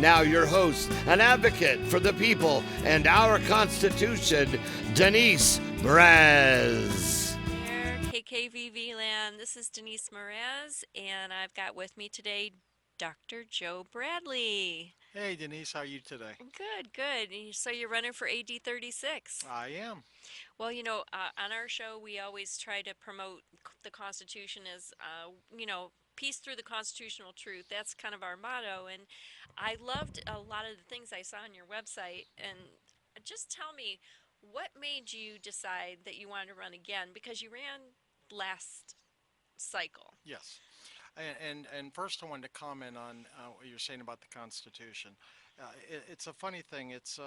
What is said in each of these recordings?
Now your host, an advocate for the people and our Constitution, Denise Mraz. Here, KKVV land. This is Denise Mraz, and I've got with me today Dr. Joe Bradley. Hey Denise, how are you today? Good, good. So you're running for AD 36. I am. Well, on our show, we always try to promote the Constitution as, peace through the constitutional truth. That's kind of our motto. And I loved a lot of the things I saw on your website. And just tell me, what made you decide that you wanted to run again? Because you ran last cycle. Yes. And first, I wanted to comment on what you're saying about the Constitution. It's a funny thing. It's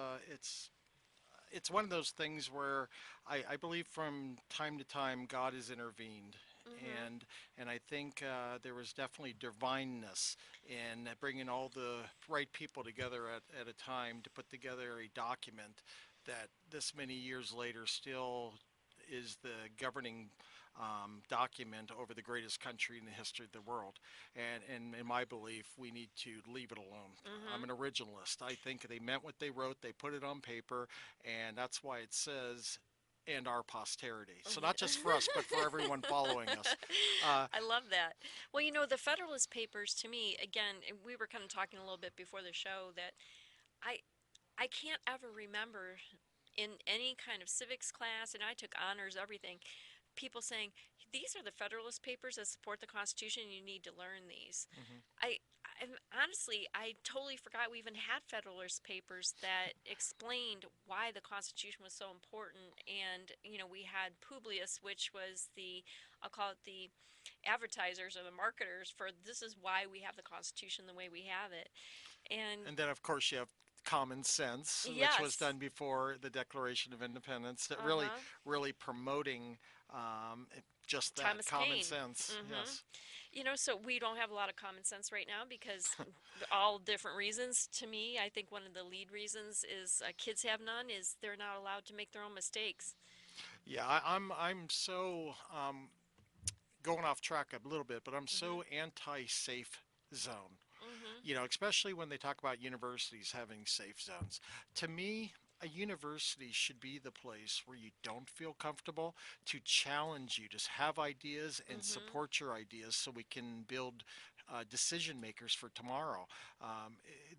one of those things where I believe from time to time God has intervened, Mm-hmm. and I think there was definitely divineness in bringing all the right people together at a time to put together a document that this many years later still is the governing document over the greatest country in the history of the world. And in my belief, we need to leave it alone. I'm Mm-hmm. an originalist. I think they meant what they wrote, they put it on paper, and that's why it says, and our posterity. So not just for us, but for everyone following us. Uh, I love that. Well, the Federalist Papers to me, again, and we were kind of talking a little bit before the show that I I can't ever remember in any kind of civics class, and I took honors, everything, people saying, these are the Federalist Papers that support the Constitution, and you need to learn these. mhm. I, I honestly, I totally forgot we even had Federalist Papers that explained why the Constitution was so important. And, we had Publius, which was I'll call it the advertisers or the marketers for this is why we have the Constitution the way we have it. And And then, of course, you have common sense, which was yes, done before the Declaration of Independence, that really, uh-huh. really promoting just that Thomas common Paine. sense. Mm-hmm. Yes. So we don't have a lot of common sense right now because all different reasons. To me, I think one of the lead reasons is kids have none. Is they're not allowed to make their own mistakes. Yeah, I'm so going off track a little bit, but I'm Mm-hmm. so anti-safe zone. Mm-hmm. Especially when they talk about universities having safe zones. To me, a university should be the place where you don't feel comfortable to challenge you, to have ideas and Mm-hmm. support your ideas so we can build decision makers for tomorrow.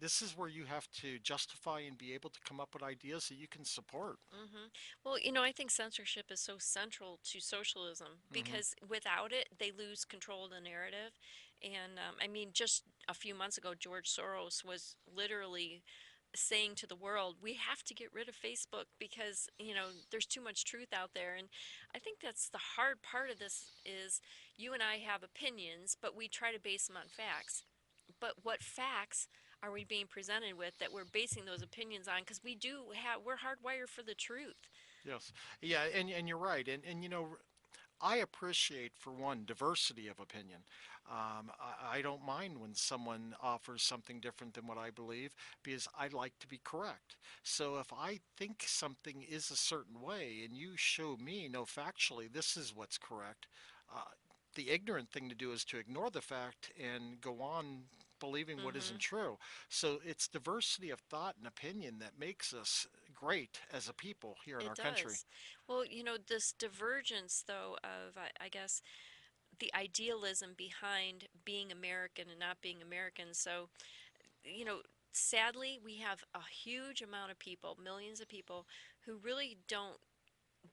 This is where you have to justify and be able to come up with ideas that you can support. Mm-hmm. Well, I think censorship is so central to socialism Hmm. because without it, they lose control of the narrative. And I mean, just a few months ago, George Soros was literally saying to the world, we have to get rid of Facebook because, there's too much truth out there. And I think that's the hard part of this is you and I have opinions, but we try to base them on facts. But what facts are we being presented with that we're basing those opinions on? Because we're hardwired for the truth. Yes. Yeah, and you're right. And I appreciate, for one, diversity of opinion. I don't mind when someone offers something different than what I believe because I like to be correct. So if I think something is a certain way and you show me, no, factually, this is what's correct, uh, the ignorant thing to do is to ignore the fact and go on believing what isn't Mm-hmm. true. So it's diversity of thought and opinion that makes us great as a people here in It our country. does. Well, this divergence, though, of, I guess, the idealism behind being American and not being American. So, you know, sadly, we have a huge amount of people, millions of people, who really don't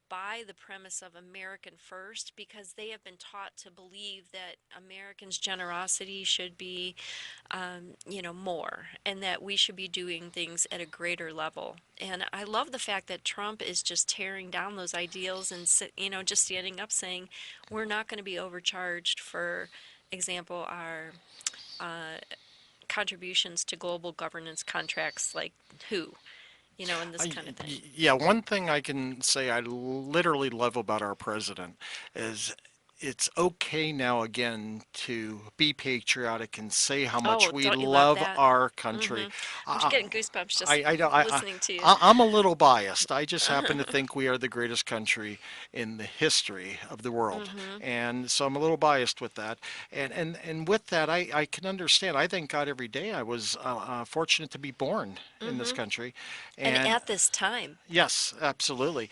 buy the premise of American first because they have been taught to believe that Americans' generosity should be, more, and that we should be doing things at a greater level. And I love the fact that Trump is just tearing down those ideals and, just standing up saying, we're not going to be overcharged for example, our uh, contributions to global governance contracts like and this kind of thing. Yeah, one thing I can say I literally love about our president is it's okay now again to be patriotic and say how much Oh, we don't you love love that? our country. Mm-hmm. I'm I, getting goosebumps just I know listening to you. I'm a little biased. I just happen to think we are the greatest country in the history of the world, Mm-hmm. and so I'm a little biased with that. And with that, I can understand. I thank God every day I was fortunate to be born in this Mm-hmm. country, And and at this time. yes, absolutely.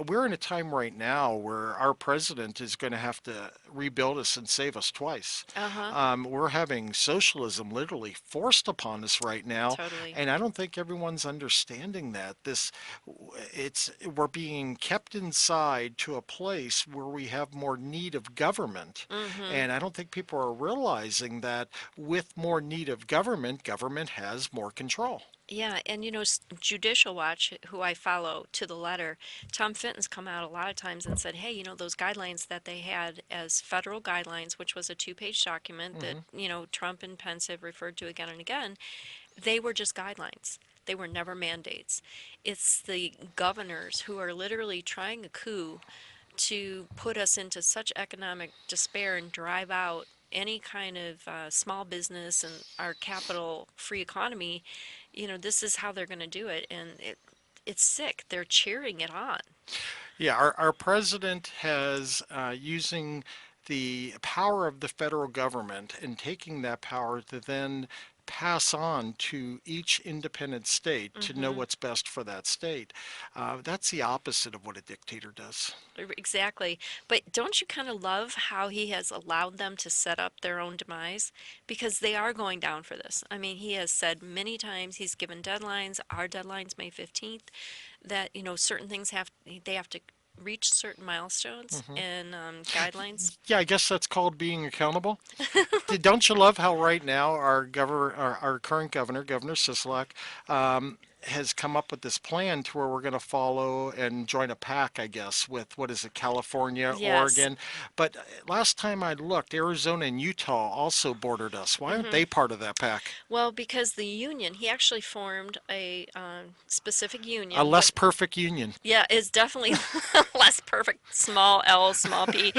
We're in a time right now where our president is going to have to rebuild us and save us twice. Uh-huh. We're having socialism literally forced upon us right now, Totally. and I don't think everyone's understanding that. We're being kept inside to a place where we have more need of government, Mm-hmm. and I don't think people are realizing that with more need of government, government has more control. Yeah, and Judicial Watch, who I follow to the letter, Tom Fenton's come out a lot of times and said, hey, those guidelines that they had as federal guidelines, which was a two-page document that, Hmm. Trump and Pence have referred to again and again, they were just guidelines. They were never mandates. It's the governors who are literally trying a coup to put us into such economic despair and drive out any kind of small business and our capital free economy. This is how they're going to do it, and it's sick. They're cheering it on. Yeah, our president has using the power of the federal government and taking that power to then pass on to each independent state to know Hmm. what's best for that state. That's the opposite of what a dictator does. Exactly. But don't you kind of love how he has allowed them to set up their own demise? Because they are going down for this. I mean, he has said many times, he's given deadlines, our deadline's May 15th, that, certain things they have to reach certain milestones Hmm. and guidelines. Yeah, I guess that's called being accountable. Don't you love how right now our current governor, Governor Sisolak, has come up with this plan to where we're going to follow and join a pack, I guess, with what is it, California, Yes. Oregon. But last time I looked, Arizona and Utah also bordered us. Why aren't Hmm. they part of that pack? Well, because the union, he actually formed a specific A union, but less perfect union. yeah, it's definitely less perfect, small L, small p.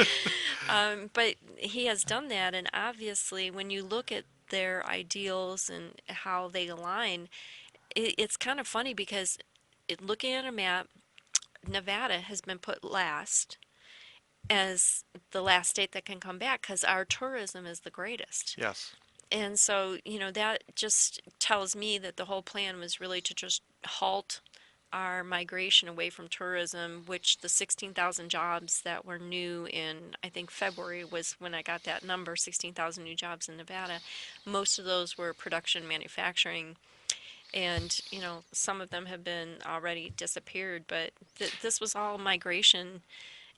But he has done that, and obviously, when you look at their ideals and how they align, it's kind of funny because looking at a map, Nevada has been put last as the last state that can come back because our tourism is the greatest. Yes. And so, that just tells me that the whole plan was really to just halt our migration away from tourism, which the 16,000 jobs that were new in, I think February was when I got that number, 16,000 new jobs in Nevada. Most of those were production manufacturing, and, some of them have been already disappeared, but this was all migration,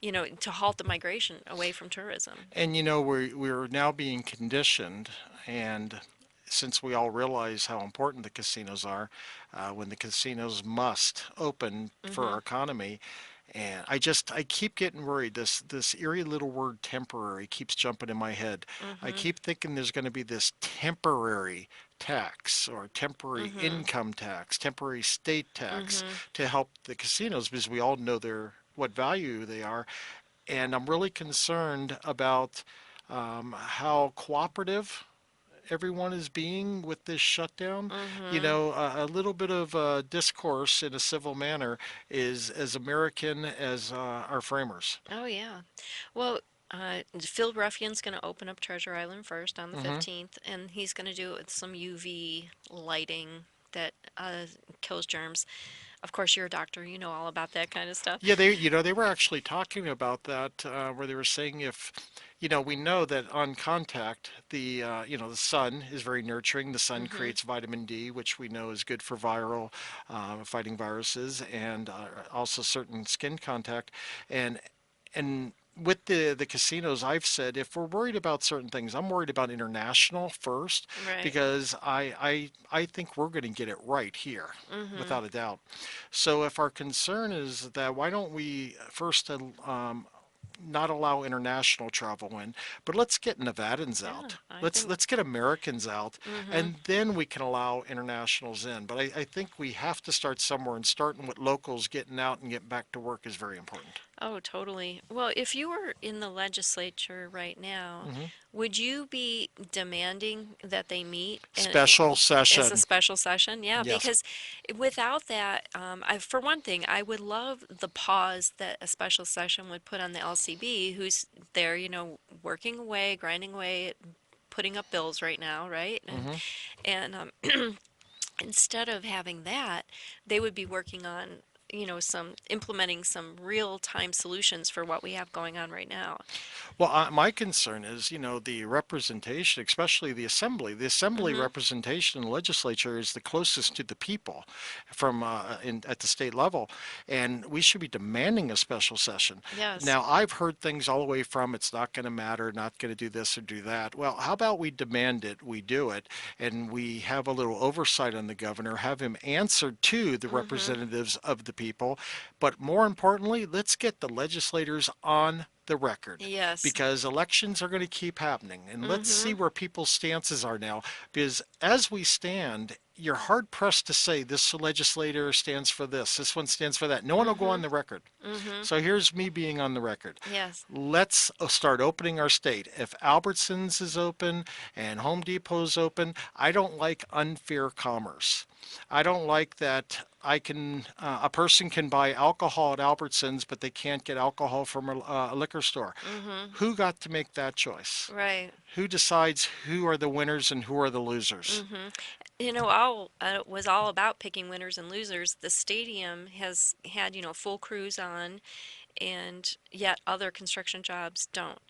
to halt the migration away from tourism. And we're now being conditioned, and since we all realize how important the casinos are, when the casinos must open for Hmm. our economy, and I keep getting worried. This eerie little word temporary keeps jumping in my head. I Hmm. keep thinking there's going to be this temporary tax or temporary Hmm. income tax, temporary state tax Hmm. to help the casinos because we all know what value they are. And I'm really concerned about how cooperative everyone is being with this shutdown. Hmm. A little bit of discourse in a civil manner is as American as our framers. Oh, yeah. Well, Phil Ruffian's going to open up Treasure Island first on the Hmm. 15th, and he's going to do it with some UV lighting that kills germs. Of course, you're a doctor, you know all about that kind of stuff. Yeah, they were actually talking about that, where they were saying if, we know that on contact, the sun is very nurturing. The sun Hmm. creates vitamin D, which we know is good for fighting viruses, and also certain skin contact. And and with the casinos, I've said if we're worried about certain things, I'm worried about international first Right. because I think we're going to get it right here, Hmm. without a doubt. So if our concern is that, why don't we first not allow international travel in, but let's get Nevadans Yeah, out. I Let's think. let's get Americans out, Hmm. and then we can allow internationals in. But I think we have to start somewhere, and starting with locals getting out and getting back to work is very important. Oh, totally. Well, if you were in the legislature right now, Hmm. would you be demanding that they meet Special as a session. special session? Yeah, Yes. because without that, for one thing, I would love the pause that a special session would put on the LCB, who's there, working away, grinding away, putting up bills right now, right? And Hmm. and instead of having that, they would be working on, some implementing some real time solutions for what we have going on right now. Well, my concern is, the representation, especially the assembly. The assembly Mhm. representation in the legislature is the closest to the people at the state level, and we should be demanding a special session. Yes. Now, I've heard things all the way from it's not going to matter, not going to do this or do that. Well, how about we demand it, we do it, and we have a little oversight on the governor, have him answer to the Mhm. representatives of the people, but more importantly, let's get the legislators on the record Yes. because elections are going to keep happening. And let's see Mhm. where people's stances are now. Because as we stand, you're hard pressed to say this legislator stands for this one stands for that. No one will go on Mhm. the record. Mhm. So here's me being on the record. Yes. Let's start opening our state. If Albertsons is open and Home Depot's open, I don't like unfair commerce. I don't like that a person can buy alcohol at Albertsons, but they can't get alcohol from a liquor store. Mhm. Who got to make that choice? Right. Who decides who are the winners and who are the losers? Mhm. All was all about picking winners and losers. The stadium has had, full crews on, and yet other construction jobs don't.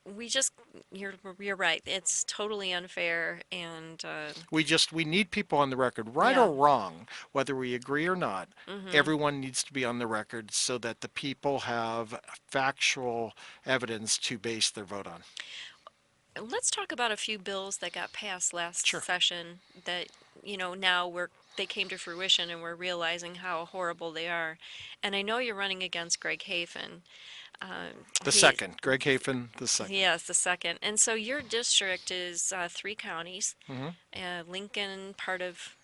We just you're right. It's totally unfair, and We need people on the record, right yeah. or wrong, whether we agree or not. Mhm. Everyone needs to be on the record so that the people have factual evidence to base their vote on. Let's talk about a few bills that got passed last Sure. session that, now they came to fruition and we're realizing how horrible they are. And I know you're running against Greg Hafen. The He, second, Greg Hafen, the second. yes, the second. And so your district is three counties, Hmm. Lincoln, part of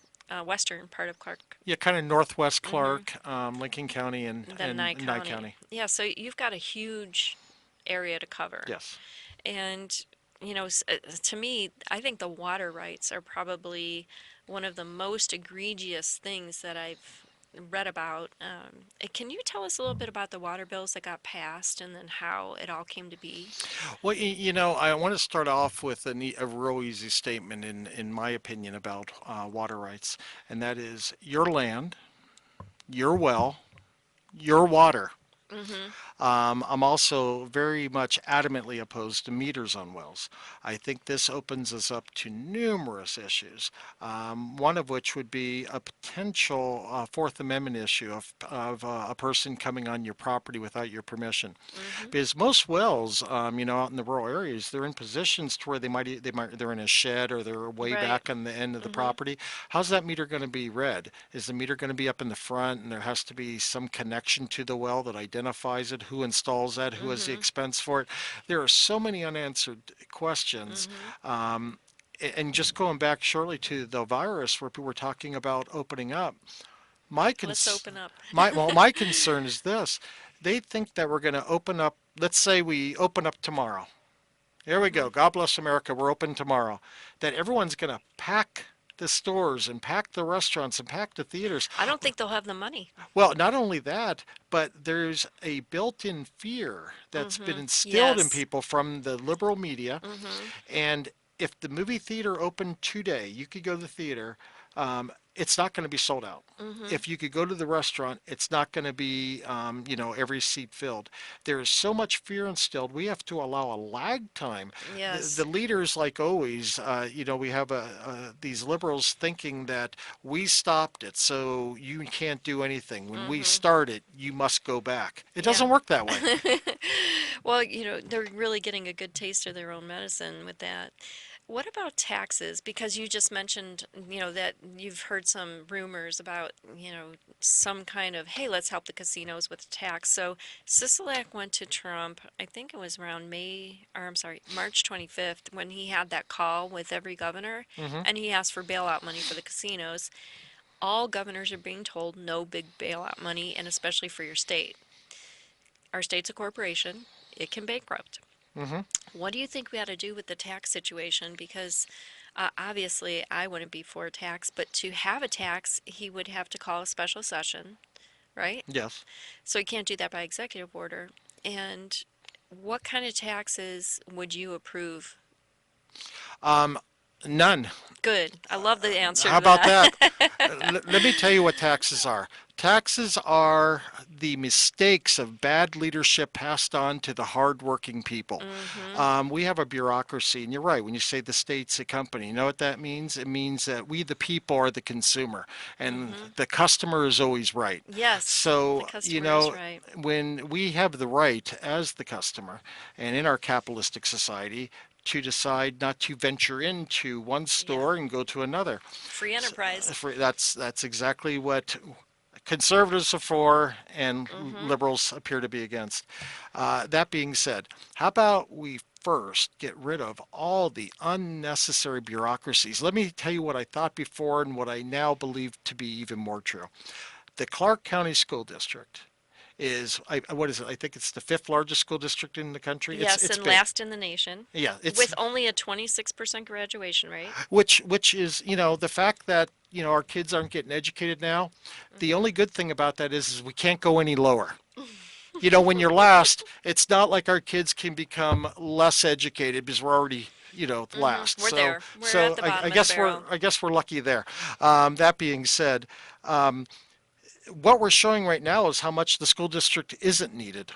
western part of Clark, Yeah, kind of northwest hmm Clark, Lincoln County, and, then and Nye Nye County. County. Yeah, so you've got a huge area to cover. Yes. And, to me, I think the water rights are probably one of the most egregious things that I've read about. Can you tell us a little bit about the water bills that got passed and then how it all came to be? Well, I want to start off with a real easy statement, in my opinion, about water rights, and that is your land, your well, your water. Mm-hmm. I'm also very much adamantly opposed to meters on wells. I think this opens us up to numerous issues, one of which would be a potential Fourth Amendment issue of a person coming on your property without your permission. Mm-hmm. Because most wells, out in the rural areas, they're in positions to where they're in a shed or they're way Right. back on the end of the Mm-hmm. property. How's that meter going to be read? Is the meter going to be up in the front and there has to be some connection to the well that identifies it? Who installs that? Who has the Mm-hmm. expense for it? There are so many unanswered questions. Mm-hmm. Um, and just going back shortly to the virus where people were talking about opening up, my Let's cons open up. my concern is this. They think that we're going to open up, let's say we open up tomorrow. Here we Mm-hmm. go. God bless America. We're open tomorrow. That everyone's going to pack the stores and pack the restaurants and pack the theaters. I don't think they'll have the money. Well, not only that, but there's a built-in fear that's been Mm-hmm. instilled in Yes. people from the liberal media. Mm-hmm. And if the movie theater opened today, you could go to the theater. It's not going to be sold out. Mm-hmm. If you could go to the restaurant, it's not going to be, every seat filled. There is so much fear instilled. We have to allow a lag time. The Yes. leaders, like always, we have these liberals thinking that we stopped it, so you can't do anything. When we Mm-hmm. start it, you must go back. It Yeah. doesn't work that way. Well, they're really getting a good taste of their own medicine with that. What about taxes? Because you just mentioned, that you've heard some rumors about, some kind of, hey, let's help the casinos with tax. So Sisolak went to Trump, I think it was around March 25th, when he had that call with every governor, Hmm. and he asked for bailout money for the casinos. All governors are being told no big bailout money, and especially for your state. our state's a corporation, it can bankrupt. Hmm. What do you think we ought to do with the tax situation? Because obviously I wouldn't be for a tax, but to have a tax, he would have to call a special session, right? Yes. So he can't do that by executive order. And what kind of taxes would you approve? Um, None. Good. I love the answer How to about that? that. Let me tell you what taxes are. Taxes are the mistakes of bad leadership passed on to the hardworking people. Mm-hmm. We have a bureaucracy, and you're right when you say the state's a company. You know what that means? It means that we, the people, are the consumer, and Mm-hmm. the customer is always right. Yes, the So, customer is right. when we have the right as the customer, and in our capitalistic society, to decide not to venture into one Yeah. store and go to another. Free enterprise. That's exactly what conservatives are for and Mm-hmm. liberals appear to be against. That being said, how about we first get rid of all the unnecessary bureaucracies? Let me tell you what I thought before and what I now believe to be even more true. The Clark County School District is, what is it? I think it's the fifth largest school district in the country. Yes, It's and big. last in the nation, Yeah, it's with only a 26% graduation rate. which is, the fact that, our kids aren't getting educated now. The only Mm-hmm. good thing about that is we can't go any lower. When you're last, it's not like our kids can become less educated because we're already, last. We're So there. We're at so the I bottom of the guess barrel. we're lucky there. That being said, um, what we're showing right now is how much the school district isn't needed.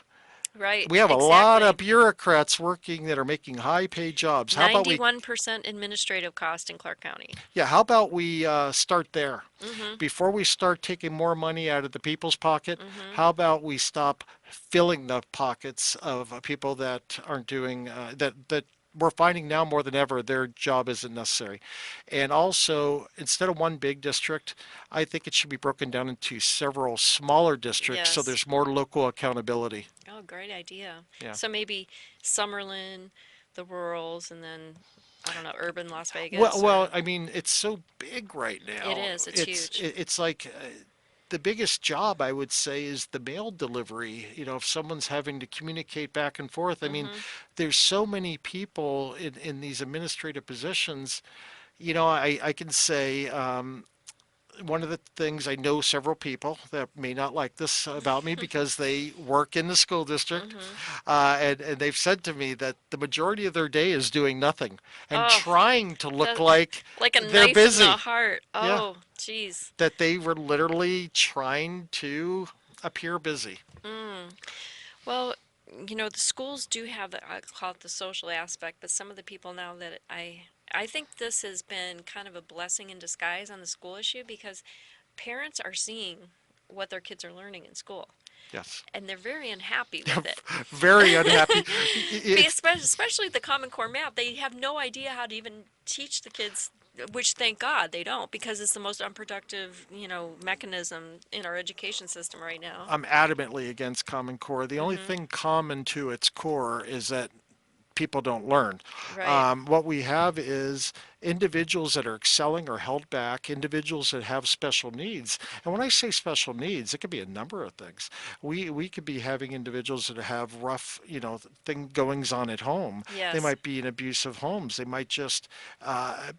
Right, We have a lot of exactly. bureaucrats working that are making high paid jobs. How about we 91% administrative cost in Clark County. Yeah, how about we start there? Mm-hmm. Before we start taking more money out of the people's pocket, Mm-hmm. how about we stop filling the pockets of people that aren't doing that we're finding now more than ever their job isn't necessary. And also, instead of one big district, I think it should be broken down into several smaller districts so Yes. there's more local accountability. Oh, great idea. Yeah. So maybe Summerlin, the rurals, and then, I don't know, urban Las Well, Vegas or. well, I mean, it's so big right It now. is, it's huge. It's like the biggest job I would say is the mail delivery. If someone's having to communicate back and forth, I mean, Mm-hmm. there's so many people in these administrative positions. I can say one of the things I know several people that may not like this about me because they work in the school district, Mm-hmm. and they've said to me that the majority of their day is doing nothing and Oh, trying to look that like like a they're knife in the busy. heart. Yeah, Oh, jeez. that they were literally trying to appear busy. Mm. Well, the schools do have the, I call it the social aspect, but some of the people now that I think this has been kind of a blessing in disguise on the school issue because parents are seeing what their kids are learning in school, Yes. and they're very unhappy with it. Very unhappy. It's Especially the Common Core math, they have no idea how to even teach the kids, which thank God they don't, because it's the most unproductive, mechanism in our education system right now. I'm adamantly against Common Core. The only Mhm. thing common to its core is that people don't learn. Right. What we have is individuals that are excelling or held back, individuals that have special needs. And when I say special needs, it could be a number of things. We could be having individuals that have rough, thing goings on at home. They Yes. might be in abusive homes. They might just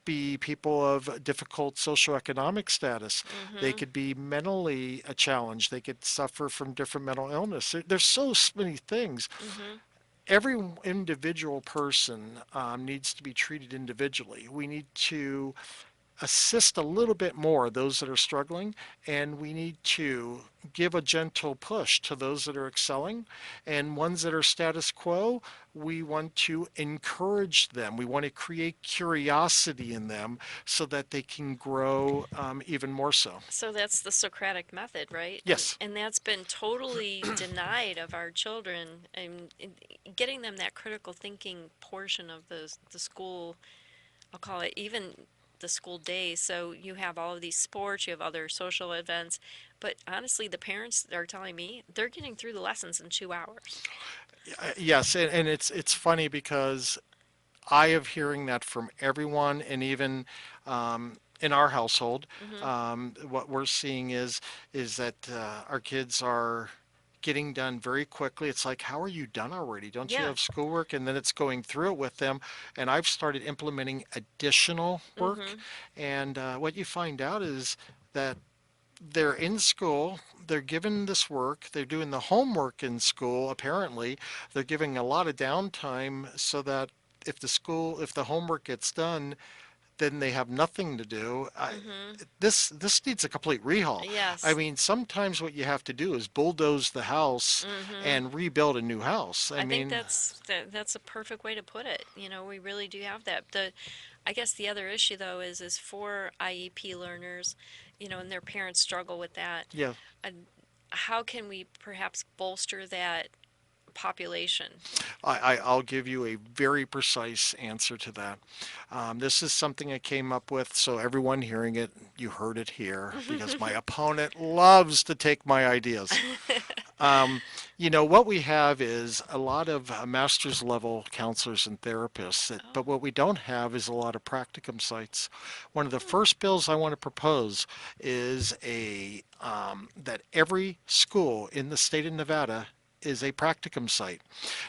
be people of difficult socioeconomic status. They Mhm. could be mentally a challenge. They could suffer from different mental illness. There's so many things. Mhm. Every individual person needs to be treated individually. We need to assist a little bit more those that are struggling, and we need to give a gentle push to those that are excelling, and ones that are status quo, we want to encourage them. We want to create curiosity in them so that they can grow even more so. So that's the Socratic method, right? And Yes. and that's been totally denied of our children, and getting them that critical thinking portion of the school, I'll call it even the school day. So you have all of these sports, you have other social events, but honestly, the parents are telling me they're getting through the lessons in 2 hours. Yes, and it's funny because I am hearing that from everyone, and even in our household, Mhm. what we're seeing is that our kids are getting done very quickly. It's like, how are you done already? Don't you Yeah. have schoolwork? And then it's going through it with them. And I've started implementing additional work. Mm-hmm. And what you find out is that they're in school, they're given this work, they're doing the homework in school, apparently. They're giving a lot of downtime so that if the homework gets done, then they have nothing to do. Mm-hmm. This needs a complete rehaul. I Yes. mean, sometimes what you have to do is bulldoze the house Mm-hmm. and rebuild a new house. I I think mean, that's a perfect way to put it. You know, we really do have that. I guess the other issue though is for IEP learners, you know, and their parents struggle with that. yeah, And how can we perhaps bolster that population? I'll give you a very precise answer to that. This is something I came up with, so everyone hearing it, you heard it here, because my opponent loves to take my ideas. Um, what we have is a lot of master's level counselors and therapists, but Oh. what we don't have is a lot of practicum sites. One of the Hmm. first bills I want to propose is that every school in the state of Nevada is a practicum site.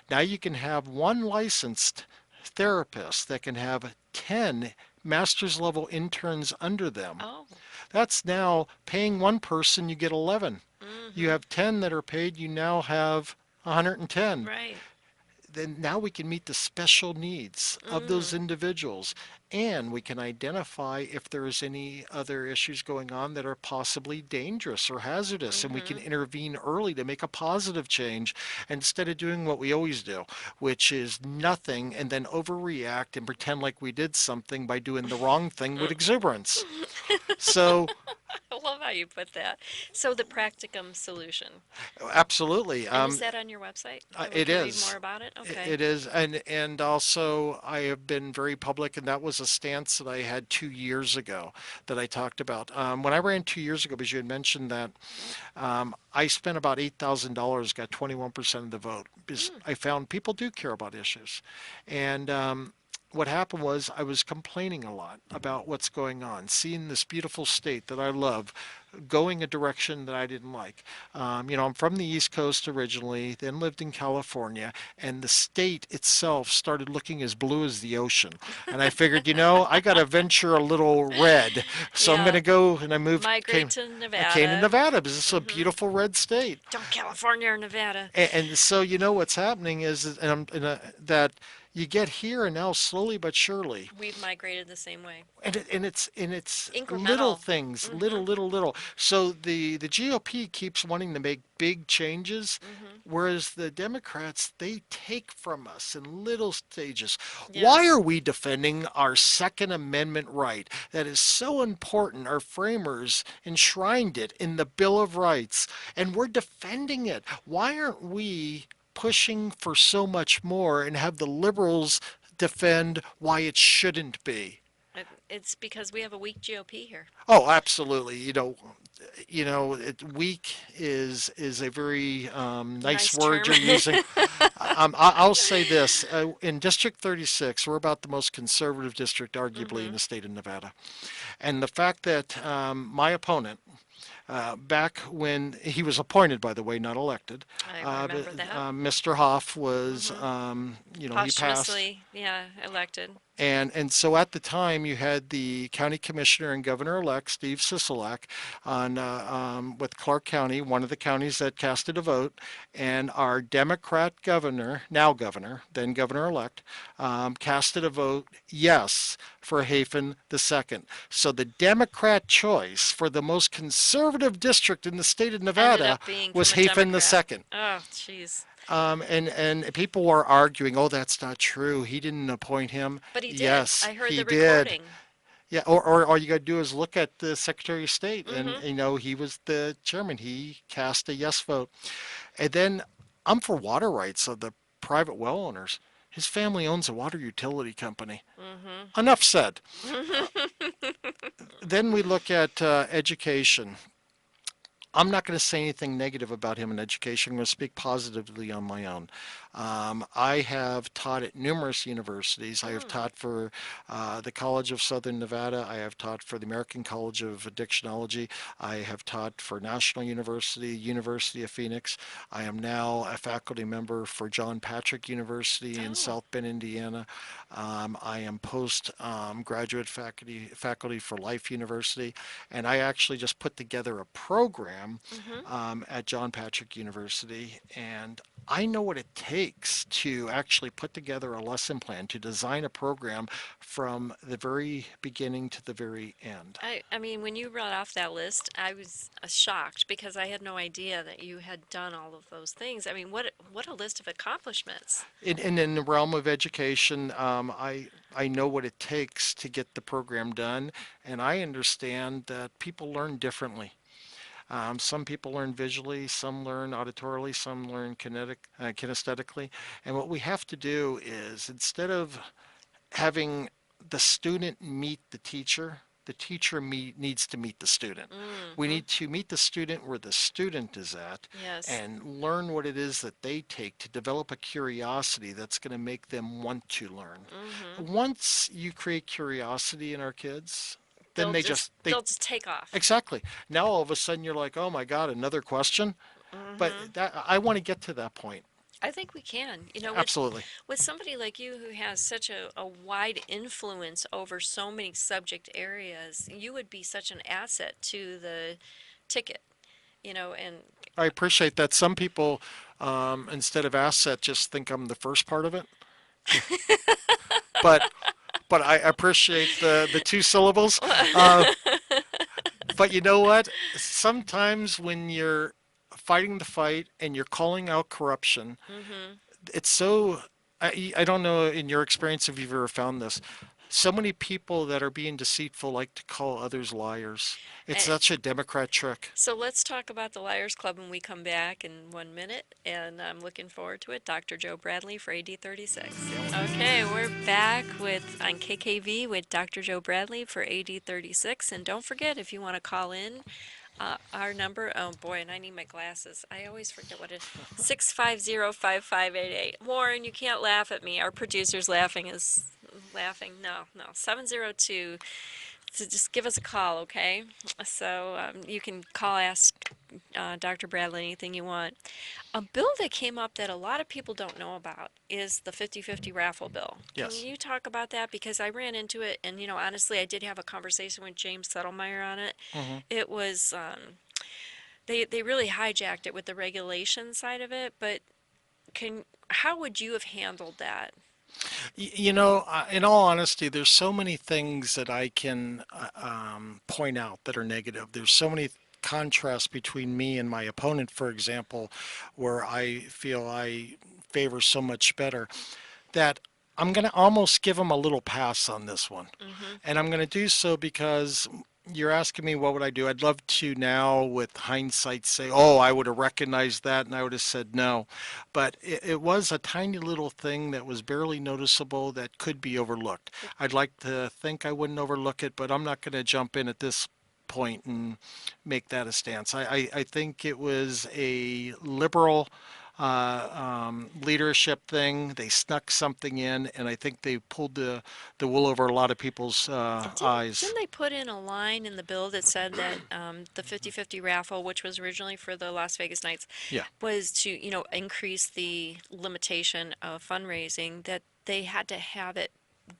Now you can have one licensed therapist that can have 10 master's level interns under them. Oh. That's now paying one person, you get 11. You Mm-hmm. have 10 that are paid, you now have 110. Right. Then now we can meet the special needs of those Mm. individuals, and we can identify if there's any other issues going on that are possibly dangerous or hazardous, and we can Mm-hmm. intervene early to make a positive change instead of doing what we always do, which is nothing and then overreact and pretend like we did something by doing the wrong thing with exuberance. So I love how you put that. So the practicum solution. absolutely. And is that on your website? We It can read more is. about it? Okay. It is, and also I have been very public, and that was a stance that I had 2 years ago that I talked about. When I ran 2 years ago, because you had mentioned that, I spent about $8,000, got 21% of the vote, because Mm. I found people do care about issues, and what happened was I was complaining a lot about what's going on, seeing this beautiful state that I love going a direction that I didn't like. I'm from the East Coast originally, then lived in California, and the state itself started looking as blue as the ocean. And I figured, I got to venture a little red. So I'm going Yeah. to go, and Migrate to I came to Nevada. Nevada because it's a Mm-hmm. beautiful red state. Don't California or Nevada. And so what's happening is that you get here, and now slowly but surely, We've migrated the same way. and it's little Incremental. things, Mm-hmm. little. So the GOP keeps wanting to make big changes, Mm-hmm. whereas the Democrats, they take from us in little stages. Why Yes. are we defending our Second Amendment right that is so important? Our framers enshrined it in the Bill of Rights, and we're defending it. Why aren't we pushing for so much more and have the liberals defend why it shouldn't be? It's because we have a weak GOP here. Oh, absolutely. Weak is a very nice Nice word term. you're using. I'll say this: in District 36, we're about the most conservative district, arguably, in Mm-hmm. the state of Nevada. And the fact that my opponent, back when he was appointed, by the way, not elected, I remember that. Mr. Hoff was, Mm-hmm. he passed. Posthumously, yeah, elected. And so at the time, you had the county commissioner and governor-elect Steve Sisolak with Clark County, one of the counties that casted a vote, and our Democrat governor, now governor, then governor-elect, casted a vote yes for Hafen II. So the Democrat choice for the most conservative district in the state of Ended Nevada up being was from a Hafen Democrat. II. Oh, jeez. And people were arguing, oh, that's not true. He didn't appoint him. But he did. Yes, I heard he the did. recording. Yeah, or all you got to do is look at the Secretary of State, and Mm-hmm. he was the chairman. He cast a yes vote. And then I'm for water rights of the private well owners. His family owns a water utility company. Mm-hmm. Enough said. Then we look at education. I'm not going to say anything negative about him in education. I'm going to speak positively on my own. I have taught at numerous universities. I have Mm. taught for the College of Southern Nevada. I have taught for the American College of Addictionology. I have taught for National University, University of Phoenix. I am now a faculty member for John Patrick University in Oh. South Bend, Indiana. I am post graduate faculty for Life University, and I actually just put together a program Mm-hmm. at John Patrick University, and I know what it takes to actually put together a lesson plan, to design a program from the very beginning to the very end. I mean, when you read off that list, I was shocked because I had no idea that you had done all of those things. I mean, what a list of accomplishments. And in the realm of education, I know what it takes to get the program done, and I understand that people learn differently. Some people learn visually, some learn auditorily, some learn kinesthetically. And what we have to do is instead of having the student meet the teacher needs to meet the student. We Mm-hmm. need to meet the student where the student is at Yes. and learn what it is that they take to develop a curiosity that's going to make them want to learn. Mm-hmm. Once you create curiosity in our kids, then They'll they just just they they'll just take off. exactly. Now all of a sudden you're like, "Oh my God, another question?" But Mm-hmm. that I want to get to that point. I think we can. You know, Absolutely. with somebody like you who has such a wide influence over so many subject areas, you would be such an asset to the ticket, and I appreciate that. Some people, instead of asset, just think I'm the first part of it. But I appreciate the two syllables. Uh, but you know what? Sometimes when you're fighting the fight and you're calling out corruption, mm-hmm. it's so. I don't know in your experience if you've ever found this. So many people that are being deceitful like to call others liars. It's And such a Democrat trick. so let's talk about the Liars Club when we come back in 1 minute, and I'm looking forward to it. Dr. Joe Bradley for AD 36. Can't wait. Okay, we're back with on KKV with Dr. Joe Bradley for AD 36, and don't forget if you want to call in, our number, oh boy, and I need my glasses. I always forget what it is. 650-5588. Warren, you can't laugh at me. Our producer's laughing. No, no. 702. So just give us a call, okay? So you can call, ask Dr. Bradley anything you want. A bill that came up that a lot of people don't know about is the 50-50 raffle bill. Can Yes. you talk about that? Because I ran into it, and honestly, I did have a conversation with James Settlemeyer on it. hmm It was they really hijacked it with the regulation side of it, but can how would you have handled that? In all honesty, there's so many things that I can point out that are negative. There's so many contrasts between me and my opponent, for example, where I feel I favor so much better that I'm going to almost give him a little pass on this one. Mm-hmm. And I'm going to do so because you're asking me what would I do. I'd love to now, with hindsight, say, oh, I would have recognized that and I would have said no. But it was a tiny little thing that was barely noticeable that could be overlooked. I'd like to think I wouldn't overlook it, but I'm not going to jump in at this point and make that a stance. I think it was a liberal leadership thing. They snuck something in, and I think they pulled the wool over a lot of people's And eyes. didn't they put in a line in the bill that said that the 50-50 raffle, which was originally for the Las Vegas Knights, Yeah. was to, increase the limitation of fundraising, that they had to have it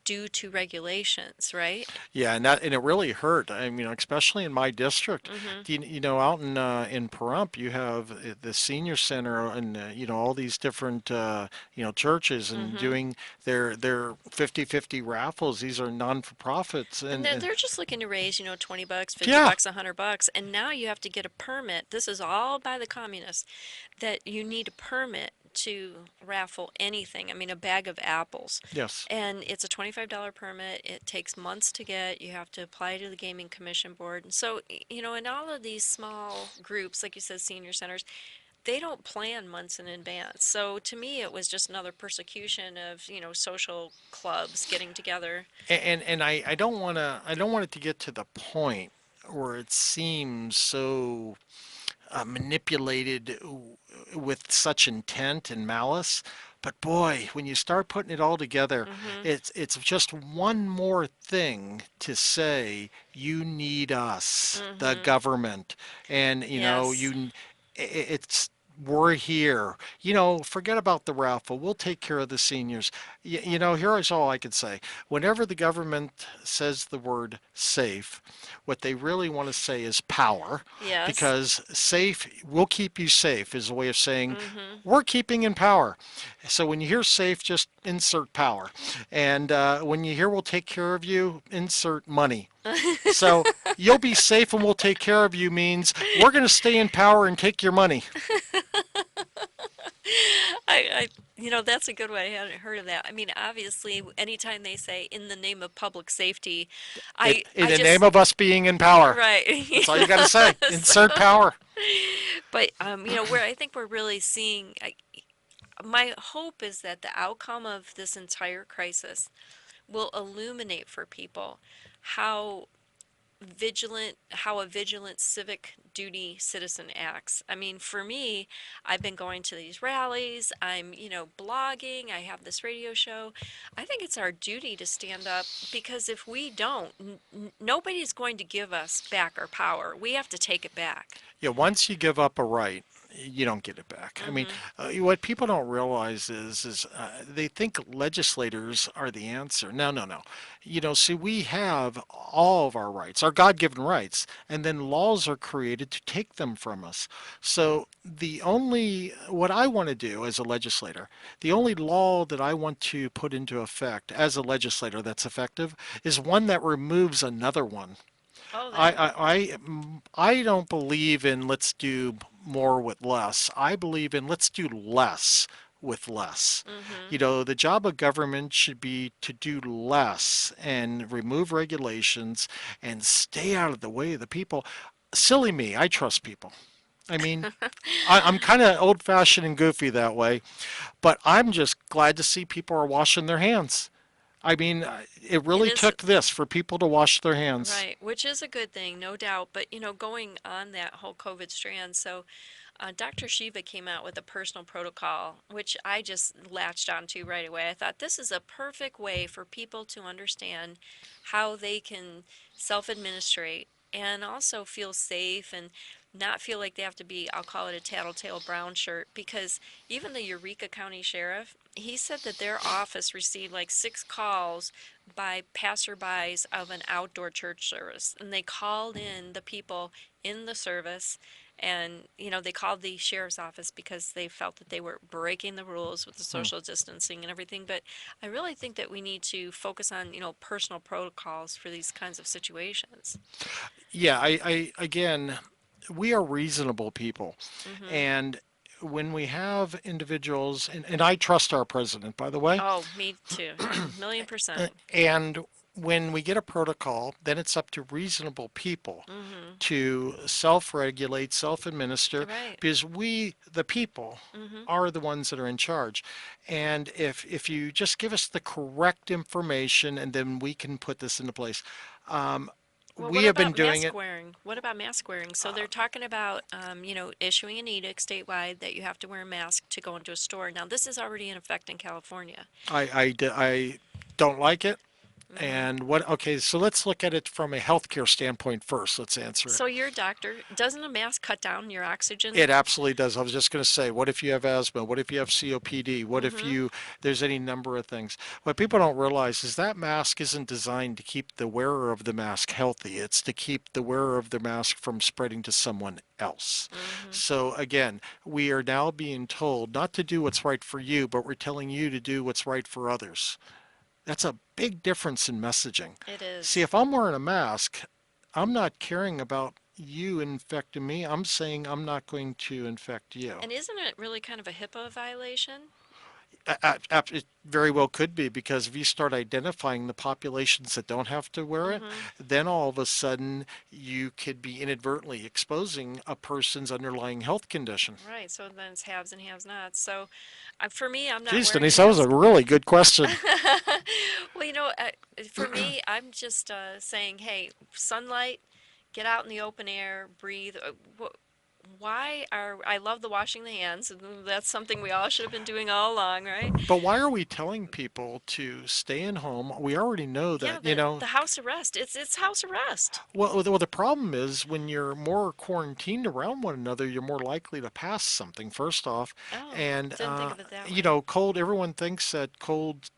due to regulations, right? Yeah, and it really hurt. I mean, especially in my district. Mm-hmm. Out in Pahrump, you have the senior center and all these different churches and Mm-hmm. doing their 50-50 raffles. These are non-for-profits And and they're just looking to raise, $20, fifty yeah, bucks, $100, and now you have to get a permit. This is all by the communists, that you need a permit to raffle anything. I mean, a bag of apples. yes. And it's a $25 permit. It takes months to get. You have to apply to the Gaming Commission Board. And so, in all of these small groups, like you said, senior centers, they don't plan months in advance. So to me, it was just another persecution of, social clubs getting together. And I don't want it to get to the point where it seems so manipulated with such intent and malice. But boy, when you start putting it all together, Mm-hmm. it's just one more thing to say you need us, the Mm-hmm. government, and Yes. it's we're here. Forget about the raffle. We'll take care of the seniors. Here's all I can say. Whenever the government says the word safe, what they really want to say is power, Yes. because safe, we'll keep you safe is a way of saying Mm-hmm. we're keeping in power. So when you hear safe, just insert power. And when you hear we'll take care of you, insert money. So you'll be safe and we'll take care of you means we're going to stay in power and take your money. That's a good one. I hadn't heard of that. I mean, obviously, anytime they say in the name of public safety, In I the name just, of us being in power. right. That's all you got to say. So, Insert power. but where I think we're really seeing, my hope is that the outcome of this entire crisis will illuminate for people how how a vigilant civic duty citizen acts. I mean, for me, I've been going to these rallies, I'm, blogging, I have this radio show. I think it's our duty to stand up because if we don't, nobody's going to give us back our power. We have to take it back. Yeah, once you give up a right, you don't get it back. I mean, Mhm. what people don't realize is they think legislators are the answer. No, no, no. See, we have all of our rights, our God-given rights, and then laws are created to take them from us. So what I want to do as a legislator, the only law that I want to put into effect as a legislator that's effective is one that removes another one. Oh, I, that. I, I, I don't believe in let's do more with less. I believe in let's do less with less. Mhm. The job of government should be to do less and remove regulations and stay out of the way of the people. Silly me, I trust people. I mean, I'm kind of old fashioned and goofy that way, but I'm just glad to see people are washing their hands. I mean, it It really is. took this for people to wash their hands. Right, which is a good thing, no doubt. But, going on that whole COVID strand, so Dr. Shiva came out with a personal protocol, which I just latched onto right away. I thought this is a perfect way for people to understand how they can self-administrate and also feel safe and not feel like they have to be, I'll call it a tattletale brown shirt, because even the Eureka County Sheriff, he said that their office received like 6 calls by passerbys of an outdoor church service, and they called in the people in the service, and they called the sheriff's office because they felt that they were breaking the rules with the Hmm. social distancing and everything. But I really think that we need to focus on personal protocols for these kinds of situations. Yeah, again, we are reasonable people. Hmm. And when we have individuals, and I trust our president, by the way, Oh, me too. Million percent. and when we get a protocol, then it's up to reasonable people Hmm. to self-regulate, self-administer, Right. because we, the people, Hmm. are the ones that are in charge. And if you just give us the correct information, and then we can put this into place. Um, Well, we what have been about doing mask it. wearing? What about mask wearing? So Uh, they're talking about, issuing an edict statewide that you have to wear a mask to go into a store. Now, this is already in effect in California. I don't like it. Hmm. And what, okay, so let's look at it from a healthcare standpoint first. Let's answer it. So you're a doctor. Doesn't a mask cut down your It oxygen? absolutely does. I was just going to say, what if you have asthma? What if you have COPD? What if Hmm. there's any number of things. What people don't realize is that mask isn't designed to keep the wearer of the mask healthy. It's to keep the wearer of the mask from spreading to someone else. Hmm. So again, we are now being told not to do what's right for you, but we're telling you to do what's right for others. That's a big difference in messaging. It See, is. if I'm wearing a mask, I'm not caring about you infecting me. I'm saying I'm not going to infect you. And isn't it really kind of a HIPAA violation? It very well could be, because if you start identifying the populations that don't have to wear it, Hmm. then all of a sudden you could be inadvertently exposing a person's underlying health condition. Right. So then it's haves and have-nots. So for me, I'm not Geez, wearing a Denise, that was a mask. really good question. Well, for me, I'm just saying, hey, sunlight, get out in the open air, breathe. I love the washing the hands. That's something we all should have been doing all along, right? But why are we telling people to stay in home? We already know Yeah, that, you know. the house arrest. It's house arrest. Well, the problem is when you're more quarantined around one another, you're more likely to pass something, first off. Oh, And, didn't think of it that you way. know, everyone thinks that colds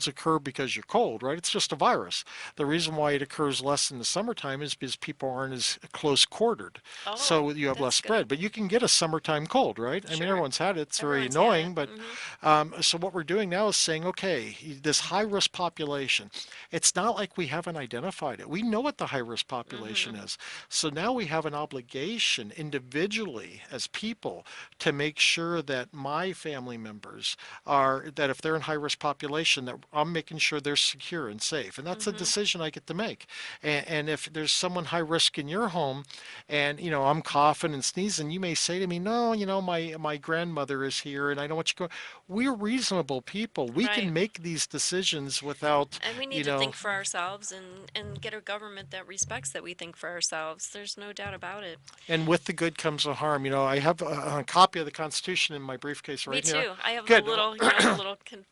occur because you're cold, right? It's just a virus. The reason why it occurs less in the summertime is because people aren't as close quartered. Oh, So you have less that's spread. good. But you can get a summertime cold, right? I mean, Sure. everyone's had it. It's very Everyone's had it. annoying. But Hmm. so what we're doing now is saying, okay, this high risk population, it's not like we haven't identified it. We know what the high risk population Hmm. is. So now we have an obligation individually as people to make sure that my family members that if they're in high risk population, that I'm making sure they're secure and safe. And that's a Hmm. decision I get to make. And if there's someone high risk in your home and, you know, I'm coughing and sneezing, you may say to me, no, you know, my grandmother is here and I don't want you to go. We're reasonable people. We can Right. make these decisions without, And we need you to know, think for ourselves and get a government that respects that we think for ourselves. There's no doubt about it. and with the good comes the harm. You know, I have a copy of the Constitution in my briefcase Me right here. too. I have the Good. little,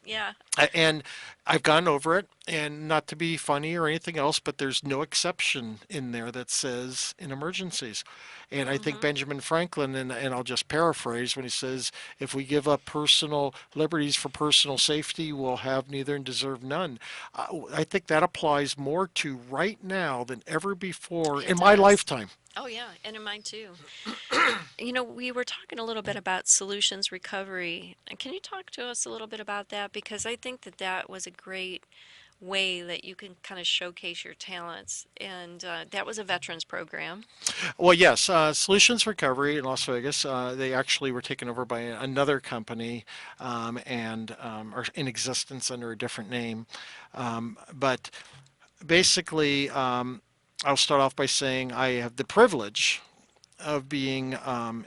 yeah. And I've gone over it, and not to be funny or anything else, but there's no exception in there that says in emergencies. And I think Hmm. Benjamin Franklin, and I'll just paraphrase when he says, if we give up personal liberties for personal safety, we'll have neither and deserve none. I think that applies more to right now than ever before It in my does. lifetime. Oh, yeah, and in mine too. We were talking a little bit about solutions recovery. And can you talk to us a little bit about that? Because I think that that was a great way that you can kind of showcase your talents. And that was a veterans program. Well, yes, Solutions Recovery in Las Vegas, they actually were taken over by another company and are in existence under a different name. But basically, I'll start off by saying I have the privilege of being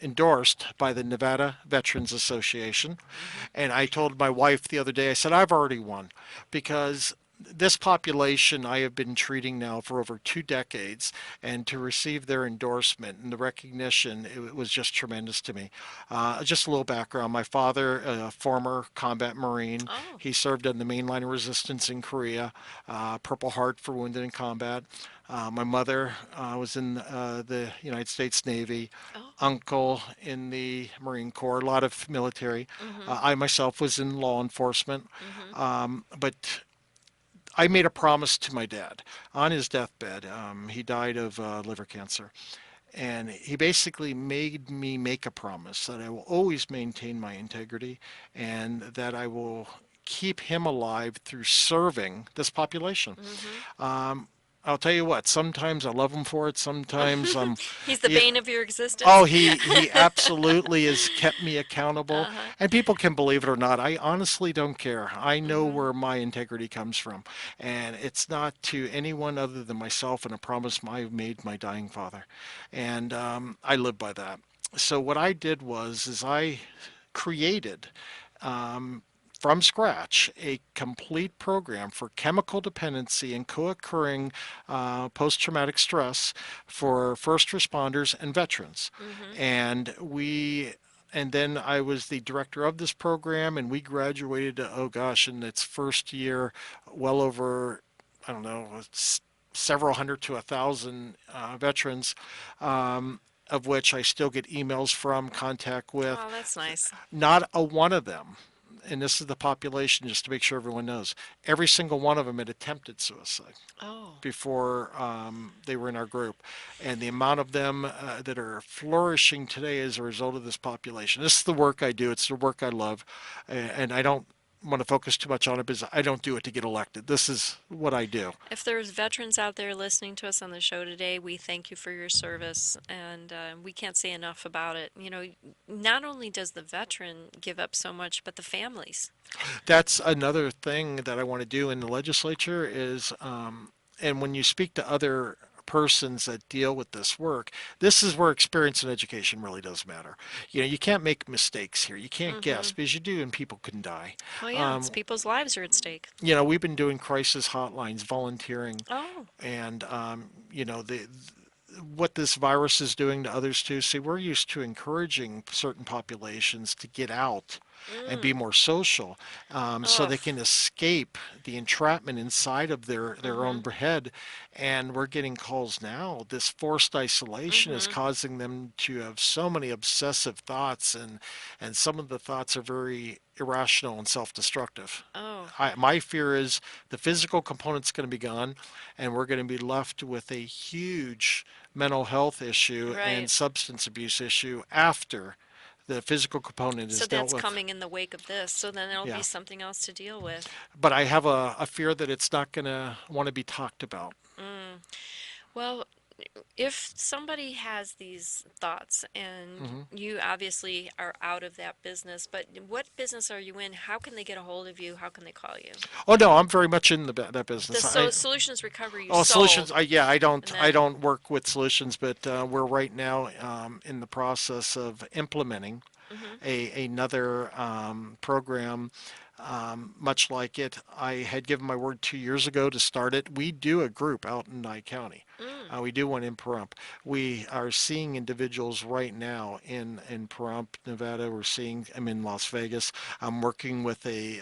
endorsed by the Nevada Veterans Association. Hmm. And I told my wife the other day, I said, I've already won because this population I have been treating now for over 2 decades, and to receive their endorsement and the recognition, it was just tremendous to me. Just a little background. My father, a former combat Marine, Oh, he served on the main line of resistance in Korea, Purple Heart for wounded in combat. My mother was in the United States Navy, oh. uncle in the Marine Corps, a lot of military. Hmm. I myself was in law enforcement, Hmm. but I made a promise to my dad on his deathbed. He died of liver cancer. And he basically made me make a promise that I will always maintain my integrity and that I will keep him alive through serving this population. Hmm. Um, I'll tell you what, sometimes I love him for it. Sometimes He's the yeah, bane of your oh, existence. he absolutely has kept me accountable, Uh-huh. and people can believe it or not. I honestly don't care. I know Hmm. where my integrity comes from, and it's not to anyone other than myself and a promise I made my dying father, and I live by that. So what I did is I created um, from scratch a complete program for chemical dependency and co-occurring post-traumatic stress for first responders and veterans. Hmm. And and then I was the director of this program, and we graduated, oh gosh, in its first year, well over, I don't know, several hundred to 1,000 veterans, of which I still get emails from, contact with. Oh, that's nice. Not a one of them, and this is the population just to make sure everyone knows, every single one of them had attempted suicide Oh. before they were in our group. And the amount of them that are flourishing today as a result of this population. This is the work I do. It's the work I love. And I don't want to focus too much on it because I don't do it to get elected. This is what I do. If there's veterans out there listening to us on the show today, we thank you for your service, and we can't say enough about it. Not only does the veteran give up so much, but the families. That's another thing that I want to do in the legislature is, and when you speak to other persons that deal with this work, this is where experience and education really does matter. You know, you can't make mistakes here. You can't Hmm. guess because you do, and people can die. Well, yeah, it's Um, people's lives are at stake. you know, we've been doing crisis hotlines, volunteering, Oh. and you know what this virus is doing to others too. See, we're used to encouraging certain populations to get out and be Mm. more social, so Oh. they can escape the entrapment inside of their own Mhm. head. And we're getting calls now. This forced isolation is Mhm. causing them to have so many obsessive thoughts, and some of the thoughts are very irrational and self-destructive. Oh. My fear is the physical component's going to be gone, and we're going to be left with a huge mental health issue and Right. substance abuse issue after the physical component So is dealt that's with. coming in the wake of this. So then there'll be Yeah. something else to deal with. But I have a fear that it's not going to want to be talked about. Mm. Well, if somebody has these thoughts and Hmm. you obviously are out of that business, but what business are you in? How can they get a hold of you? How can they call you? Oh no, I'm very much in that The business. solutions recovery you Oh, solutions. sold, Yeah, and I then don't work with solutions, but we're right now in the process of implementing hmm another program, much like it. I had given my word 2 years ago to start it. We do a group out in Nye County. mm, We do one in Pahrump. We are seeing individuals right now in Pahrump, Nevada. I'm in Las Vegas. I'm working with a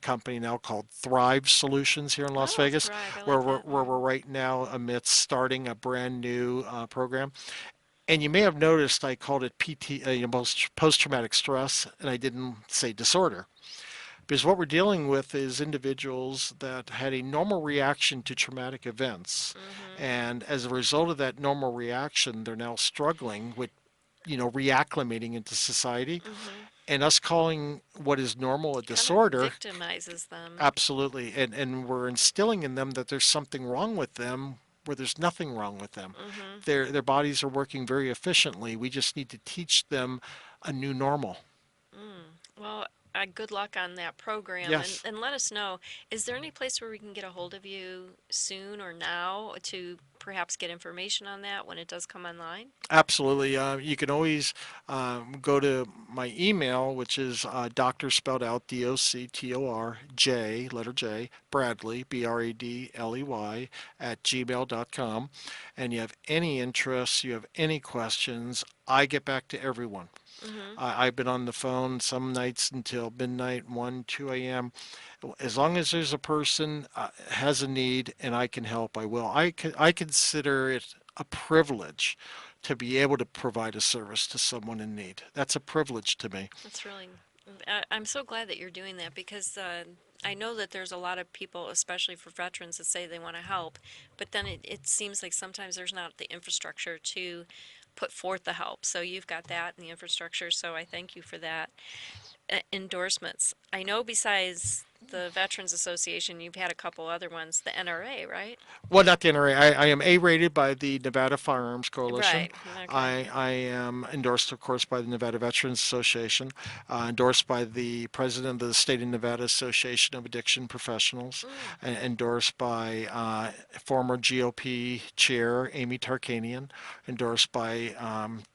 company now called Thrive Solutions here in Las oh, Vegas, Thrive, I like that. where we're right now amidst starting a brand new program. And you may have noticed I called it post-traumatic stress, and I didn't say disorder. Because what we're dealing with is individuals that had a normal reaction to traumatic events. Mm-hmm. And as a result of that normal reaction, they're now struggling with, reacclimating into society. Mm-hmm. And us calling what is normal a Kind of disorder, victimizes them. absolutely. And we're instilling in them that there's something wrong with them where there's nothing wrong with them. Mm-hmm. Their bodies are working very efficiently. We just need to teach them a new normal. Mm. Well, good luck on that program, Yes. and let us know. Is there any place where we can get a hold of you soon or now to perhaps get information on that when it does come online? Absolutely. You can always go to my email, which is doctor spelled out DOCTOR letter J, Bradley, BRADLEY, at gmail.com. And you have any interests, you have any questions, I get back to everyone. Mm-hmm. I've been on the phone some nights until midnight, 1, 2 a.m. As long as there's a person has a need and I can help, I will. I consider it a privilege to be able to provide a service to someone in need. That's a privilege to me. That's really, I'm so glad that you're doing that because I know that there's a lot of people, especially for veterans, that say they want to help, but then it seems like sometimes there's not the infrastructure to put forth the help. So you've got that and the infrastructure, so I thank you for that. Endorsements. I know besides the Veterans Association, you've had a couple other ones, the NRA, right? Well, not the NRA. I am A-rated by the Nevada Firearms Coalition. Right. Okay. I am endorsed, of course, by the Nevada Veterans Association, endorsed by the president of the State of Nevada Association of Addiction Professionals, Mm. endorsed by former GOP chair Amy Tarkanian, endorsed by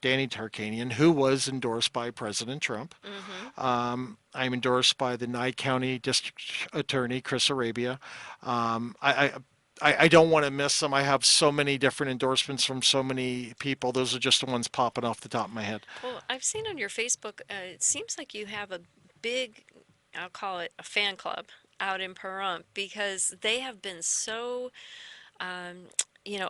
Danny Tarkanian, who was endorsed by President Trump. Mm-hmm. I'm endorsed by the Nye County District Attorney Chris Arabia. Um, I, I don't want to miss them. I have so many different endorsements from so many people. Those are just the ones popping off the top of my head. Well, I've seen on your Facebook, it seems like you have a big, I'll call it a fan club out in Pahrump because they have been so, um,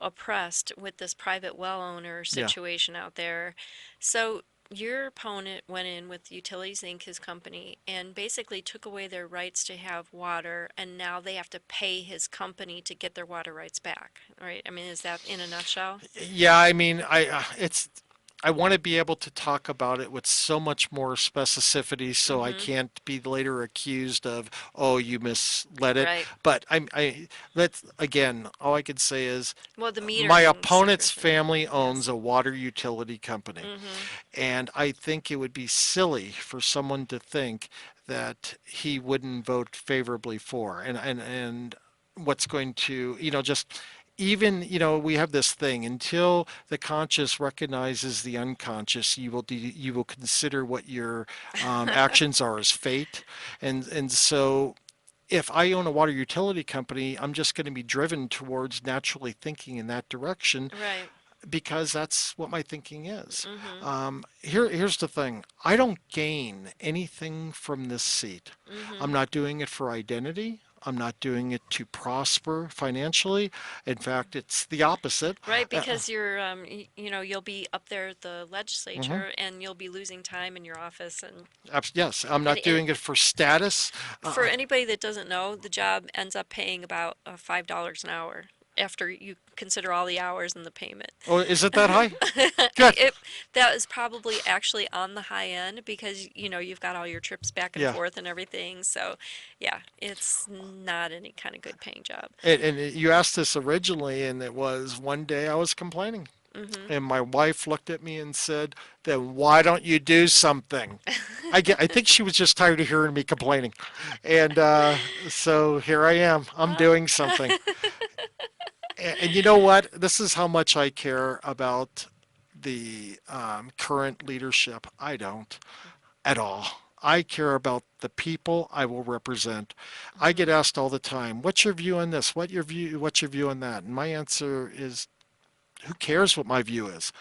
oppressed with this private well owner Yeah. situation out there. So your opponent went in with Utilities Inc., his company, and basically took away their rights to have water, and now they have to pay his company to get their water rights back, right? I mean, is that in a nutshell? Yeah, I mean, I want to be able to talk about it with so much more specificity so I Mm-hmm. can't be later accused of, oh, you misled it. Right. But let's, again, all I can say is Well, the my metering opponent's service. family owns Yes. a water utility company. Mm-hmm. And I think it would be silly for someone to think that he wouldn't vote favorably for. And what's going to, just even, we have this thing until the conscious recognizes the unconscious, you will consider what your actions are as fate. And so if I own a water utility company, I'm just going to be driven towards naturally thinking in that direction Right. because that's what my thinking is. Mm-hmm. Here's the thing. I don't gain anything from this seat. Mm-hmm. I'm not doing it for identity. I'm not doing it to prosper financially. In fact, it's the opposite. Right, Uh, because you're, you'll be up there at the mhm. legislature and you'll be losing time in your office. Yes, I'm And, not and doing it for status. for Uh, anybody that doesn't know, the job ends up paying about $5 an hour after you consider all the hours and the payment. oh, is it that high? Good. it that is probably actually on the high end because you've got all your trips back and Yeah. forth and everything. So, yeah, it's not any kind of good paying job. And you asked this originally, and it was one day I was complaining. Mhm. And my wife looked at me and said, "Then why don't you do something?" I think she was just tired of hearing me complaining. And so here I am. I'm Well, doing something. And you know what? This is how much I care about the current leadership. I don't at all. I care about the people I will represent. I get mhm. asked all the time, "What's your view on this? What's your view on that?" And my answer is, who cares what my view is?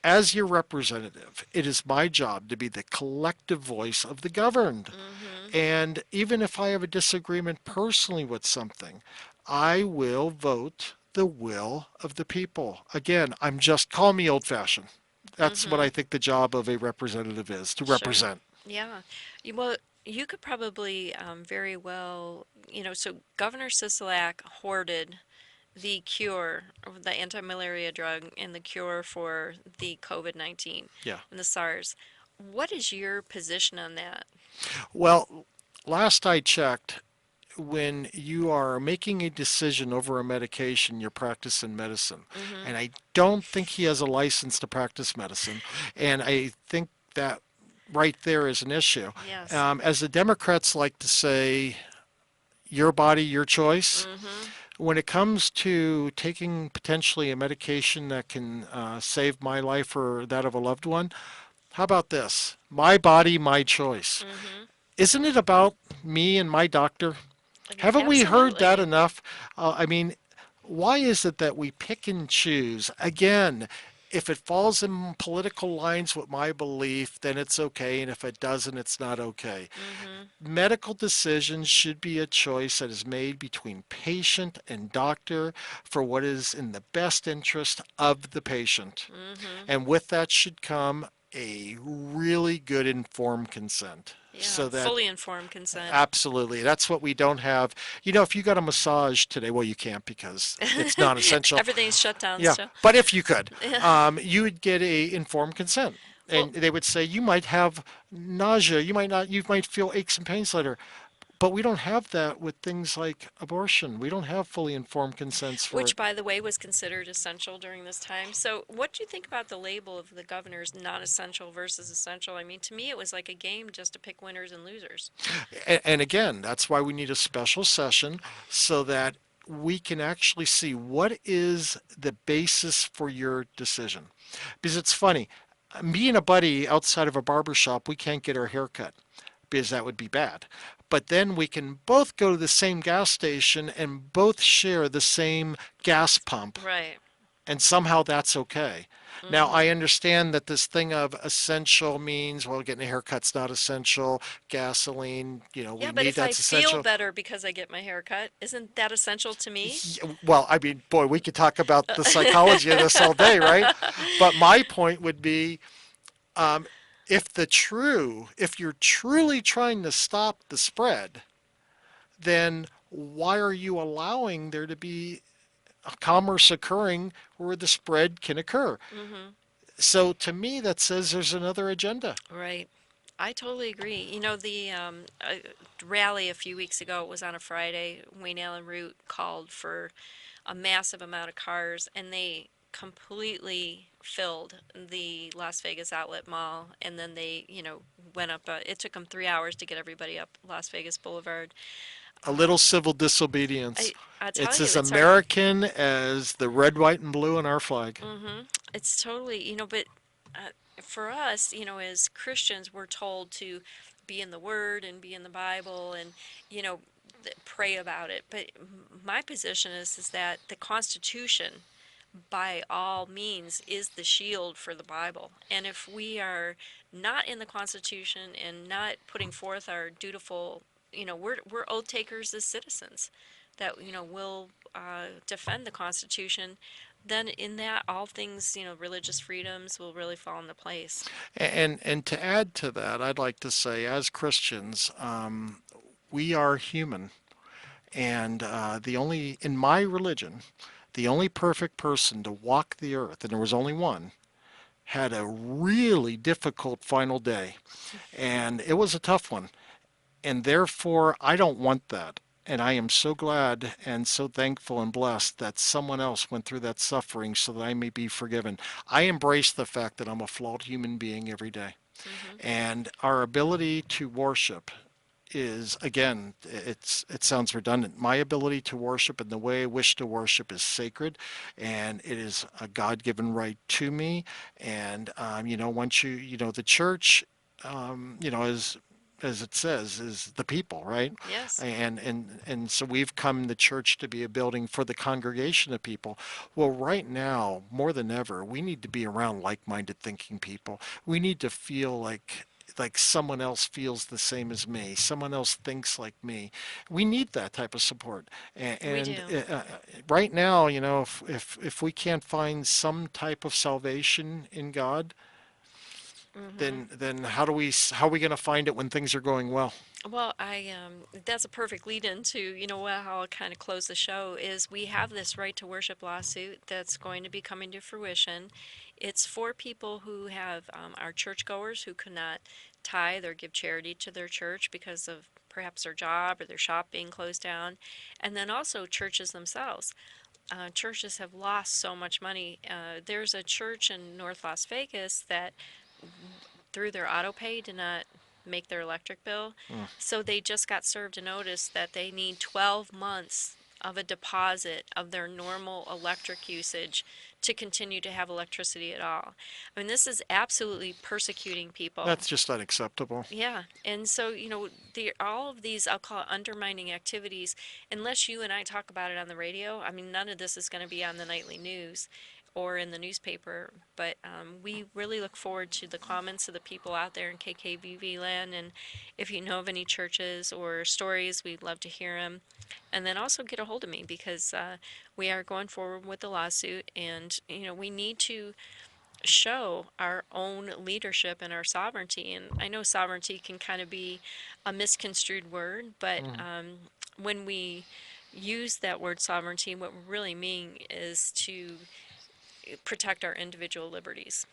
As your representative, it is my job to be the collective voice of the governed. Mhm. And even if I have a disagreement personally with something, I will vote the will of the people. Again, call me old fashioned. That's what I Mhm. think the job of a representative is, to Sure. represent. Yeah. Well, you could probably very well, so Governor Sisolak hoarded the cure of the anti-malaria drug and the cure for the COVID-19 Yeah. and the SARS. What is your position on that? Well, last I checked, when you are making a decision over a medication, you're practicing medicine. Mm-hmm. And I don't think he has a license to practice medicine. And I think that right there is an issue. Yes. As the Democrats like to say, your body, your choice. Mm-hmm. When it comes to taking potentially a medication that can save my life or that of a loved one, how about this? My body, my choice. Mm-hmm. Isn't it about me and my doctor? Haven't we heard that Absolutely. enough? I mean, why is it that we pick and choose? Again, if it falls in political lines with my belief, then it's okay, and if it doesn't, it's not okay. Mm-hmm. Medical decisions should be a choice that is made between patient and doctor for what is in the best interest of the patient. Mm-hmm. And with that should come a really good informed consent. Yeah. So that Fully informed consent. absolutely. That's what we don't have. If you got a massage today, well, you can't because it's non-essential. Everything's shut down Yeah, still. but if you could, Yeah. you would get a informed consent, Well, and they would say you might have nausea, you might not, you might feel aches and pains later. But we don't have that with things like abortion. We don't have fully informed consents for which, it. by the way, was considered essential during this time. So, what do you think about the label of the governor's non-essential versus essential? I mean, to me, it was like a game just to pick winners and losers. And again, that's why we need a special session so that we can actually see what is the basis for your decision. Because it's funny, me and a buddy outside of a barber shop, we can't get our hair cut because that would be bad. But then we can both go to the same gas station and both share the same gas pump, Right. and somehow that's okay. Now, I Mm-hmm. understand that this thing of essential means, well, getting a haircut's not essential. Gasoline, Yeah, we but need if I that's feel essential. better because I get my hair cut, isn't that essential to me? Well, I mean, boy, we could talk about the psychology of this all day, right? But my point would be, um, if you're truly trying to stop the spread, then why are you allowing there to be commerce occurring where the spread can occur? Mm-hmm. So to me, that says there's another agenda. Right. I totally agree. The rally a few weeks ago, it was on a Friday. Wayne Allen Root called for a massive amount of cars, and they completely filled the Las Vegas Outlet Mall. And then they, went up. It took them 3 hours to get everybody up Las Vegas Boulevard. A little Um, civil disobedience. I tell It's you, as it's hard. American as the red, white, and blue in our flag. It's totally, but uh, for us, as Christians, we're told to be in the Word and be in the Bible and, you know, pray about it. But my position is that the Constitution by all means, is the shield for the Bible. And if we are not in the Constitution and not putting forth our dutiful, we're oath takers as citizens that, will defend the Constitution, then in that, all things, religious freedoms will really fall into place. And to add to that, I'd like to say, as Christians, we are human, and the only in my religion, the only perfect person to walk the earth, and there was only one, had a really difficult final day, and it was a tough one. And therefore, I don't want that. And I am so glad and so thankful and blessed that someone else went through that suffering so that I may be forgiven. I embrace the fact that I'm a flawed human being every day. Hmm. And our ability to worship is, again, it sounds redundant. My ability to worship and the way I wish to worship is sacred, and it is a God-given right to me. And once the church, as it says, is the people, right? Yes. And so we've come the church to be a building for the congregation of people. Well, right now, more than ever, we need to be around like-minded thinking people. We need to feel like someone else feels the same as me, someone else thinks like me. We need that type of support. We And do. right now, if we can't find some type of salvation in God, Hmm. then how are we going to find it when things are going well? Well, that's a perfect lead into, how I'll kind of close the show is we have this right to worship lawsuit that's going to be coming to fruition. It's for people who have are churchgoers who could not tithe or give charity to their church because of perhaps their job or their shop being closed down, and then also churches themselves. Churches have lost so much money. There's a church in North Las Vegas that through their auto pay did not make their electric bill. Mm. So they just got served a notice that they need 12 months of a deposit of their normal electric usage to continue to have electricity at all. I mean, this is absolutely persecuting people. That's just unacceptable. Yeah, and so all of these, I'll call it undermining activities, unless you and I talk about it on the radio. I mean, none of this is going to be on the nightly news or in the newspaper. But we really look forward to the comments of the people out there in KKVV land, and if you know of any churches or stories, we'd love to hear them. And then also get a hold of me because we are going forward with the lawsuit, and we need to show our own leadership and our sovereignty. And I know sovereignty can kind of be a misconstrued word, but Mm. when we use that word sovereignty, what we really mean is to protect our individual liberties.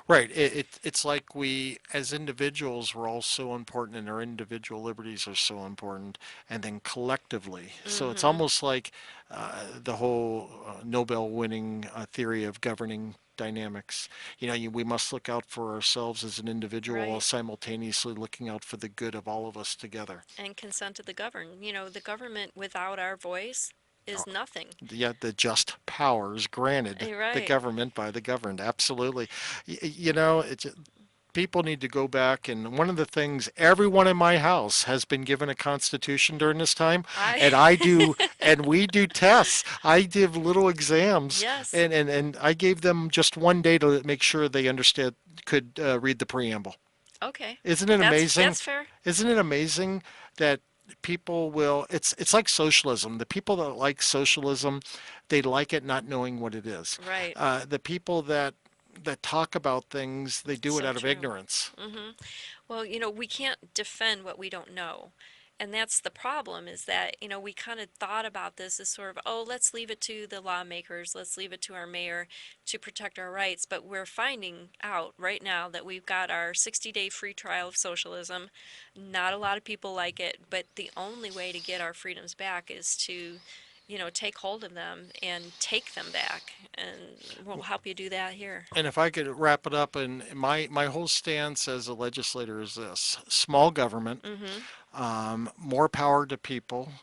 Right. It's like we, as individuals, we're all so important, and our individual liberties are so important, and then collectively. So it's Mm-hmm. almost like the whole Nobel-winning theory of governing dynamics. We must look out for ourselves as an individual while Right. simultaneously looking out for the good of all of us together. And consent of the governed. The government without our voice Uh, is nothing. Yet the just powers granted the Right. government by the governed. Absolutely. It's people need to go back, and one of the things, everyone in my house has been given a constitution during this time, I. and I do, and we do tests. I give little exams, Yes. and I gave them just one day to make sure they understood, could read the preamble. Okay. Isn't it amazing? That's fair. Isn't it amazing that people will, it's like socialism. The people that like socialism, they like it not knowing what it is. Right. The people that talk about things, they do it So out of true. ignorance. Hmm. Well, we can't defend what we don't know. And that's the problem is that, we kind of thought about this as sort of, oh, let's leave it to the lawmakers, let's leave it to our mayor to protect our rights. But we're finding out right now that we've got our 60-day free trial of socialism. Not a lot of people like it, but the only way to get our freedoms back is to, take hold of them and take them back. And we'll help you do that here. And if I could wrap it up, and my whole stance as a legislator is this: small government, Mm-hmm. more power to people,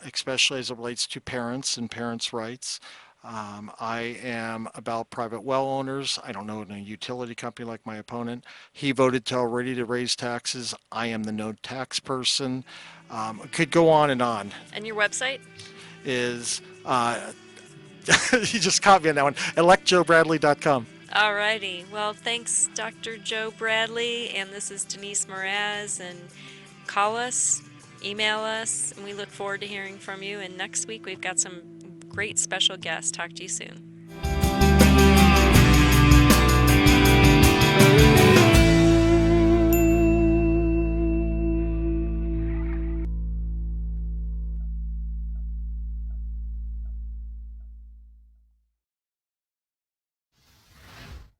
especially as it relates to parents and parents' rights. I am about private well owners. I don't know in a utility company like my opponent. He voted to already to raise taxes. I am the no tax person. Could go on and on. And your website? Is You just caught me on that one. electjoebradley.com. Alrighty. Well, thanks, Dr. Joe Bradley. And this is Denise Mraz. And call us, email us, and we look forward to hearing from you. And next week, we've got some great special guests. Talk to you soon.